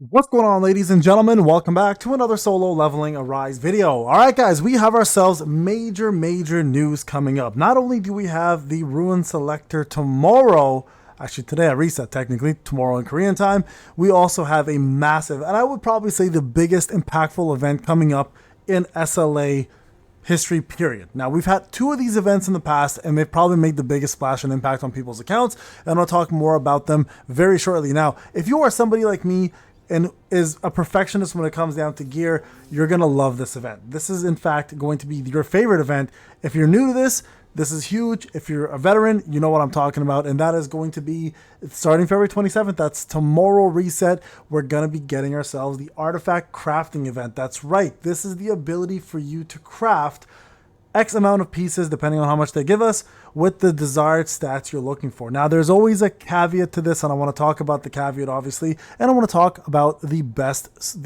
What's going on, ladies and gentlemen? Welcome back to another solo leveling Arise video. All right, guys, we have ourselves major news coming up. Not only do we have the Ruin Selector tomorrow, actually today at reset, technically tomorrow in Korean time, we also have a massive, and I would probably say the biggest impactful event coming up in SLA history period. Now, we've had two of these events in the past, and they've probably made the biggest splash and impact on people's accounts, and I'll talk more about them very shortly. Now, if you are somebody like me and is a perfectionist when it comes down to gear, you're going to love this event. This is, in fact, going to be your favorite event. If you're new to this is huge. If you're a veteran, you know what I'm talking about, and that is going to be starting February 27th. That's tomorrow reset. We're going to be getting ourselves the artifact crafting event. That's right. This is the ability for you to craft X amount of pieces, depending on how much they give us, with the desired stats you're looking for. Now, there's always a caveat to this, and I want to talk about the caveat, obviously, and I want to talk about the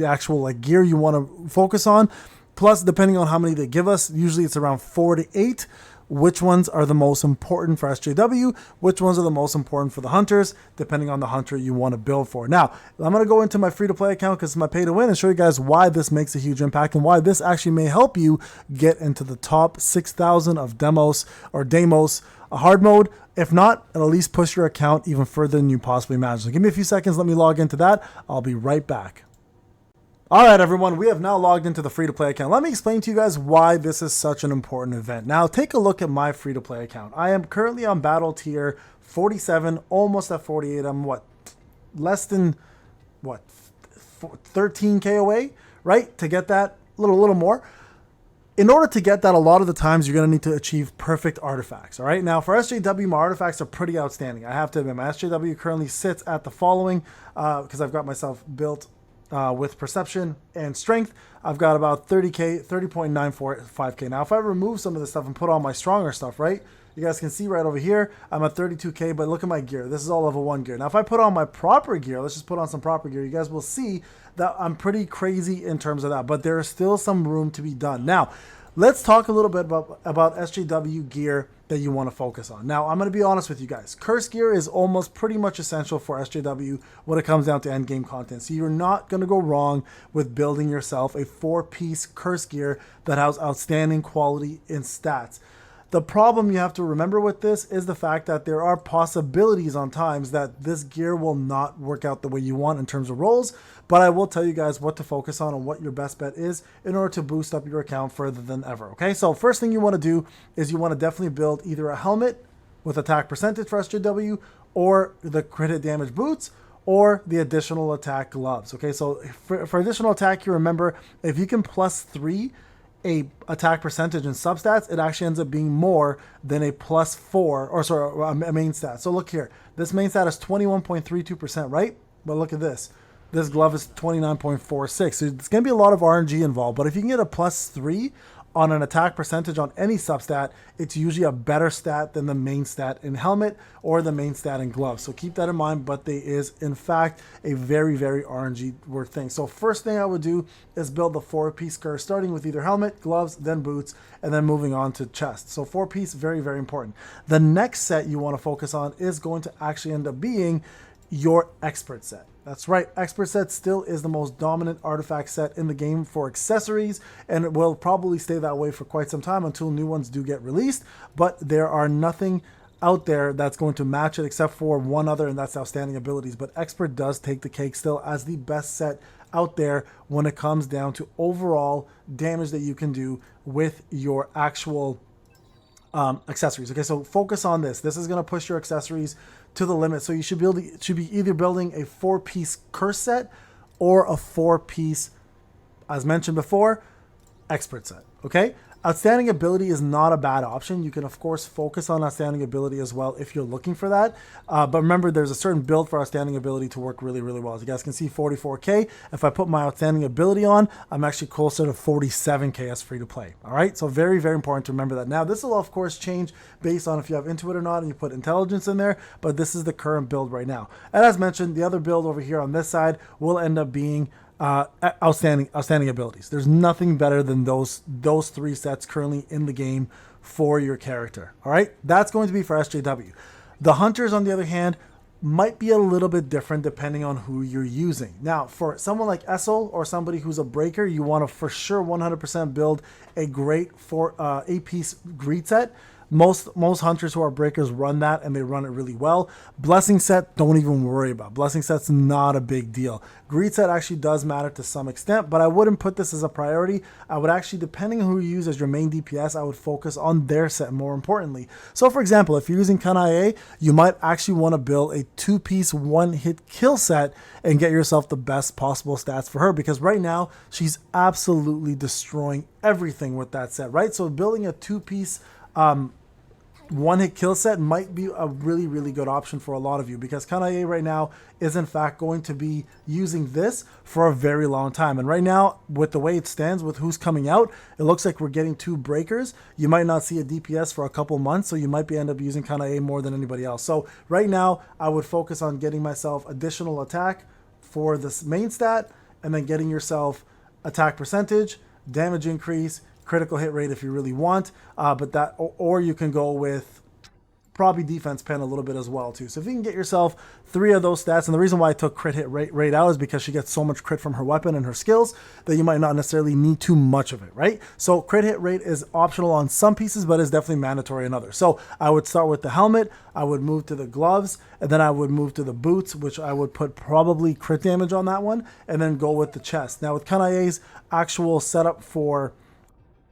actual gear you want to focus on. Plus, depending on how many they give us, usually it's around 4 to 8. Which ones are the most important for SJW, which ones are the most important for the hunters, depending on the hunter you want to build for. Now, I'm going to go into my free-to-play account because it's my pay-to-win and show you guys why this makes a huge impact and why this actually may help you get into the top 6,000 of demos or demos, a hard mode. If not, it'll at least push your account even further than you possibly imagine. So give me a few seconds, let me log into that. I'll be right back. All right, everyone, we have now logged into the free-to-play account. Let me explain to you guys why this is such an important event. Now, take a look at my free-to-play account. I am currently on battle tier 47, almost at 48. I'm less than 13k away, right? To get that, a little more. In order to get that, a lot of the times you're going to need to achieve perfect artifacts. All right. Now, for SJW, my artifacts are pretty outstanding. I have to admit, my SJW currently sits at the following because I've got myself built with perception and strength. I've got about 30.945k. Now, if I remove some of this stuff and put on my stronger stuff, right, you guys can see right over here, I'm at 32k, but look at my gear. This is all level 1 gear. Now, if I put on my proper gear, let's just put on some proper gear, you guys will see that I'm pretty crazy in terms of that, but there is still some room to be done. Now, let's talk a little bit about SJW gear that you want to focus on. Now, I'm going to be honest with you guys. Curse gear is almost pretty much essential for SJW when it comes down to end game content. So you're not going to go wrong with building yourself a 4-piece curse gear that has outstanding quality in stats. The problem you have to remember with this is the fact that there are possibilities on times that this gear will not work out the way you want in terms of rolls, but I will tell you guys what to focus on and what your best bet is in order to boost up your account further than ever, okay? So first thing you want to do is you want to definitely build either a helmet with attack percentage for SJW or the crit hit damage boots or the additional attack gloves, okay? So for additional attack, you remember if you can +3 a attack percentage in substats, it actually ends up being more than a +4, or sorry, a main stat. So look here, this main stat is 21.32%, right? But look at this. This glove is 29.46. So it's going to be a lot of RNG involved, but if you can get a +3 on an attack percentage on any substat, it's usually a better stat than the main stat in helmet or the main stat in gloves. So keep that in mind, but they is in fact a very RNG worth thing. So first thing I would do is build the 4-piece curse, starting with either helmet, gloves, then boots, and then moving on to chest. So 4-piece, very important. The next set you want to focus on is going to actually end up being your expert set. That's right, expert set still is the most dominant artifact set in the game for accessories, and it will probably stay that way for quite some time until new ones do get released, but there are nothing out there that's going to match it except for one other, and that's outstanding abilities. But expert does take the cake still as the best set out there when it comes down to overall damage that you can do with your actual accessories. Okay, so focus on this. This is going to push your accessories to the limit. So you should be either building a 4-piece curse set or a 4-piece, as mentioned before, expert set. Okay, outstanding ability is not a bad option. You can of course focus on outstanding ability as well if you're looking for that. But remember, there's a certain build for outstanding ability to work really well. As you guys can see, 44k. If I put my outstanding ability on, I'm actually closer to 47k as free to play. All right, so very important to remember that. Now, this will of course change based on if you have Intuit or not and you put intelligence in there, but this is the current build right now. And as mentioned, the other build over here on this side will end up being outstanding abilities. There's nothing better than those 3 sets currently in the game for your character. All right, that's going to be for SJW. The hunters, on the other hand, might be a little bit different depending on who you're using. Now, for someone like Essel or somebody who's a breaker, you want to for sure 100% build a great 8-piece greed set. Most hunters who are breakers run that, and they run it really well. Blessing set, don't even worry about. Blessing set's not a big deal. Greed set actually does matter to some extent, but I wouldn't put this as a priority. I would actually, depending on who you use as your main DPS, I would focus on their set more importantly. So for example, if you're using Kanae, you might actually want to build a 2-piece 1-hit kill set and get yourself the best possible stats for her, because right now she's absolutely destroying everything with that set, right? So building a 2-piece 1-hit kill set might be a really, really good option for a lot of you, because Kanae right now is in fact going to be using this for a very long time. And right now, with the way it stands, with who's coming out, it looks like we're getting 2 breakers. You might not see a DPS for a couple months, so you might end up using Kanae more than anybody else. So right now, I would focus on getting myself additional attack for this main stat, and then getting yourself attack percentage, damage increase, critical hit rate if you really want, but that, or you can go with probably defense pen a little bit as well too. So if you can get yourself 3 of those stats, and the reason why I took crit hit rate out is because she gets so much crit from her weapon and her skills that you might not necessarily need too much of it, right? So crit hit rate is optional on some pieces, but is definitely mandatory in others. So I would start with the helmet, I would move to the gloves, and then I would move to the boots, which I would put probably crit damage on that one, and then go with the chest. Now with Kanae's actual setup for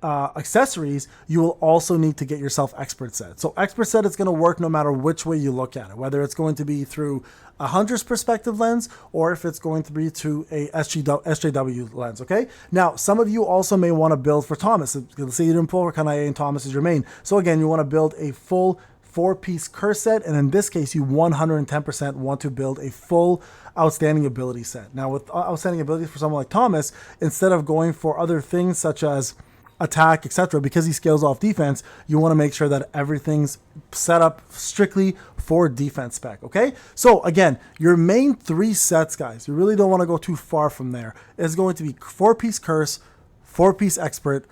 accessories, you will also need to get yourself expert set. So expert set is going to work no matter which way you look at it, whether it's going to be through a hunter's perspective lens or if it's going to be through a SJW lens. Okay, now some of you also may want to build for Thomas. Let's say you didn't pull for Kanae and Thomas is your main, so again you want to build a full 4-piece curse set, and in this case you 110% want to build a full outstanding ability set. Now with outstanding abilities for someone like Thomas, instead of going for other things such as attack, etc., because he scales off defense, you want to make sure that everything's set up strictly for defense spec. Okay, so again, your main 3 sets, guys, you really don't want to go too far from there, is going to be 4-piece curse, 4-piece expert,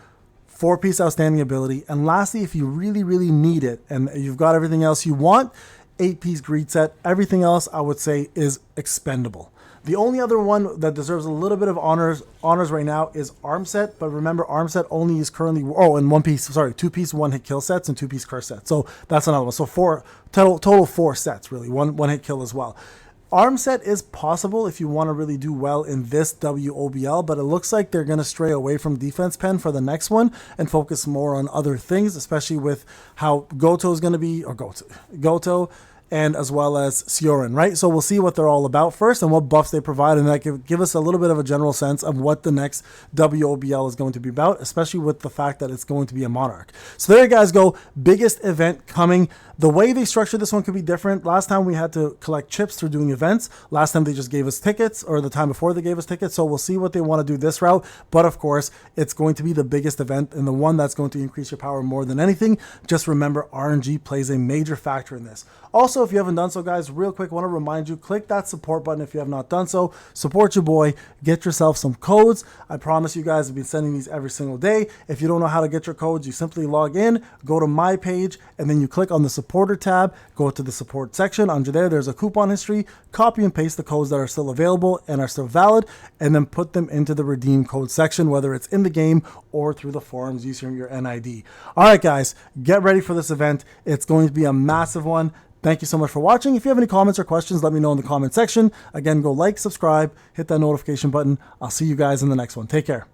4-piece outstanding ability, and lastly, if you really need it and you've got everything else you want, 8-piece greed set. Everything else I would say is expendable. The only other one that deserves a little bit of honors right now is arm set, but remember arm set only is currently, and 2-piece 1-hit kill sets and 2-piece curse sets. So that's another one. So total 4 sets really, one hit kill as well. Arm set is possible if you want to really do well in this WOBL, but it looks like they're going to stray away from defense pen for the next one and focus more on other things, especially with how Goto is going to be, or Goto, and as well as Sioran, right? So we'll see what they're all about first and what buffs they provide, and that give us a little bit of a general sense of what the next WOBL is going to be about, especially with the fact that it's going to be a Monarch. So there you guys go, biggest event coming. The way they structure this one could be different. Last time we had to collect chips through doing events. Last time they just gave us tickets, or the time before they gave us tickets. So we'll see what they want to do this route. But of course, it's going to be the biggest event and the one that's going to increase your power more than anything. Just remember, RNG plays a major factor in this. Also, if you haven't done so, guys, real quick, I want to remind you, click that support button if you have not done so. Support your boy. Get yourself some codes. I promise you guys, I've been sending these every single day. If you don't know how to get your codes, you simply log in, go to my page, and then you click on the supporter tab, go to the support section. Under there, there's a coupon history. Copy and paste the codes that are still available and are still valid, and then put them into the redeem code section, whether it's in the game or through the forums using your NID. All right, guys, get ready for this event. It's going to be a massive one. Thank you so much for watching. If you have any comments or questions, let me know in the comment section. Again, go like, subscribe, hit that notification button. I'll see you guys in the next one. Take care.